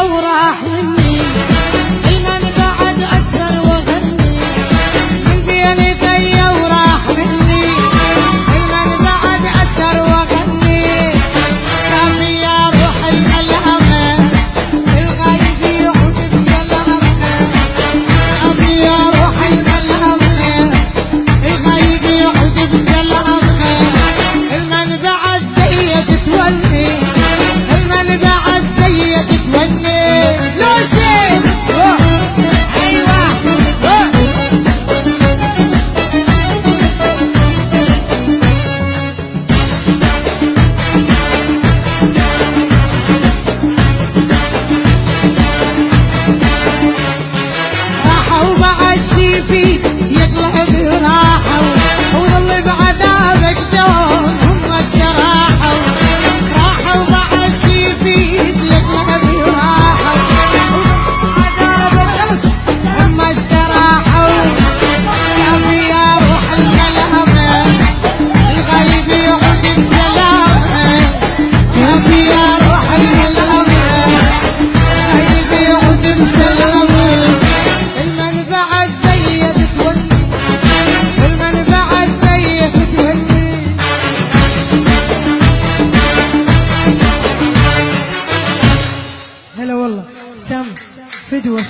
وراح مني المن بعد أسهر وغني من بيني ضيا وراح مني المن بعد أسهر وغني كافي يا روح الألامة الغايب يعود بسلامة كافي يا روح الألامة الغايب يعود بسلامة المنبع السيد تولي المنبع السيد تولي هلا والله سام فدوة